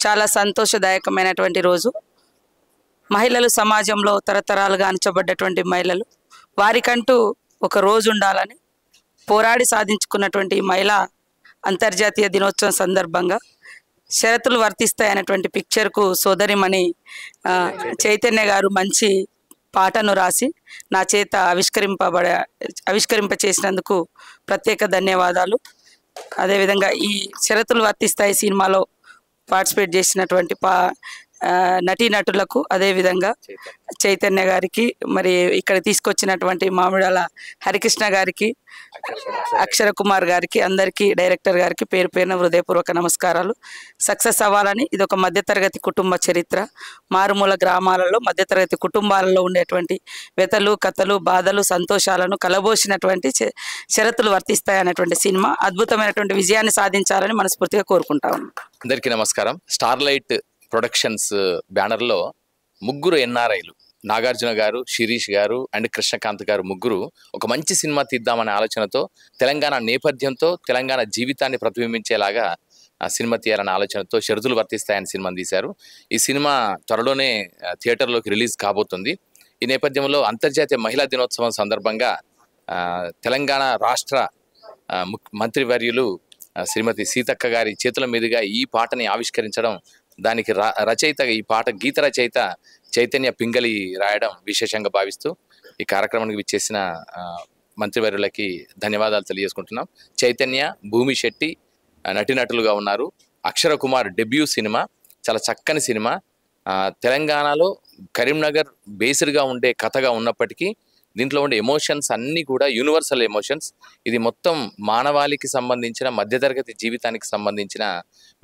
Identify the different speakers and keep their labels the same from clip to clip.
Speaker 1: చాలా సంతోషదాయకమైనటువంటి రోజు. మహిళలు సమాజంలో తరతరాలుగా అణచబడ్డటువంటి మహిళలు, వారికంటూ ఒక రోజు ఉండాలని పోరాడి సాధించుకున్నటువంటి మహిళా అంతర్జాతీయ దినోత్సవం సందర్భంగా షరతులు వర్తిస్తాయనేటువంటి పిక్చర్కు సోదరిమణి చైతన్య గారు మంచి పాటను రాసి నా చేత ఆవిష్కరింప చేసినందుకు ప్రత్యేక ధన్యవాదాలు. అదేవిధంగా ఈ షరతులు వర్తిస్తాయి సినిమాలో పార్టిసిపేట్ చేసినటువంటి నటీనటులకు, అదేవిధంగా చైతన్య గారికి, మరి ఇక్కడ తీసుకొచ్చినటువంటి మామిడాల హరికృష్ణ గారికి, అక్షర కుమార్ గారికి, అందరికీ, డైరెక్టర్ గారికి పేరు పేరున హృదయపూర్వక నమస్కారాలు. సక్సెస్ అవ్వాలని, ఇది ఒక మధ్యతరగతి కుటుంబ చరిత్ర. మారుమూల గ్రామాలలో మధ్యతరగతి కుటుంబాలలో ఉండేటువంటి వ్యతలు, కథలు, బాధలు, సంతోషాలను కలబోసినటువంటి షరతులు వర్తిస్తాయి అనేటువంటి సినిమా అద్భుతమైనటువంటి విజయాన్ని సాధించాలని మనస్ఫూర్తిగా కోరుకుంటా ఉన్నాం.
Speaker 2: అందరికీ నమస్కారం. స్టార్లైట్ ప్రొడక్షన్స్ బ్యానర్లో ముగ్గురు ఎన్ఆర్ఐలు, నాగార్జున గారు, శిరీష్ గారు అండ్ కృష్ణకాంత్ గారు ముగ్గురు ఒక మంచి సినిమా తీద్దామనే ఆలోచనతో, తెలంగాణ నేపథ్యంతో తెలంగాణ జీవితాన్ని ప్రతిబింబించేలాగా సినిమా తీయాలనే ఆలోచనతో షరతులు వర్తిస్తాయని సినిమాని తీశారు. ఈ సినిమా త్వరలోనే థియేటర్లోకి రిలీజ్ కాబోతుంది. ఈ నేపథ్యంలో అంతర్జాతీయ మహిళా దినోత్సవం సందర్భంగా తెలంగాణ రాష్ట్ర మంత్రివర్యులు శ్రీమతి సీతక్క గారి చేతుల మీదుగా ఈ పాటని ఆవిష్కరించడం, దానికి రచయిత, ఈ పాట గీత రచయిత చైతన్య పింగళి రాయడం విశేషంగా భావిస్తూ ఈ కార్యక్రమానికి విచ్చేసిన మంత్రివర్యులకి ధన్యవాదాలు తెలియజేసుకుంటున్నాం. చైతన్య, భూమి శెట్టి నటీనటులుగా ఉన్నారు. అక్షర కుమార్ డెబ్యూ సినిమా, చాలా చక్కని సినిమా. తెలంగాణలో కరీంనగర్ బేస్డ్గా ఉండే కథగా ఉన్నప్పటికీ దీంట్లో ఉండే ఎమోషన్స్ అన్నీ కూడా యూనివర్సల్ ఎమోషన్స్. ఇది మొత్తం మానవాళికి సంబంధించిన, మధ్యతరగతి జీవితానికి సంబంధించిన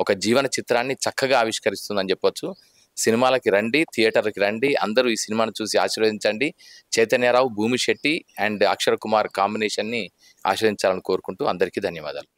Speaker 2: ఒక జీవన చిత్రాన్ని చక్కగా ఆవిష్కరిస్తుందని చెప్పొచ్చు. సినిమాలకి రండి, థియేటర్కి రండి, అందరూ ఈ సినిమాను చూసి ఆశీర్వదించండి. చైతన్యరావు, భూమి శెట్టి అండ్ అక్షర కుమార్ కాంబినేషన్ని ఆశీర్వదించాలని కోరుకుంటూ అందరికీ ధన్యవాదాలు.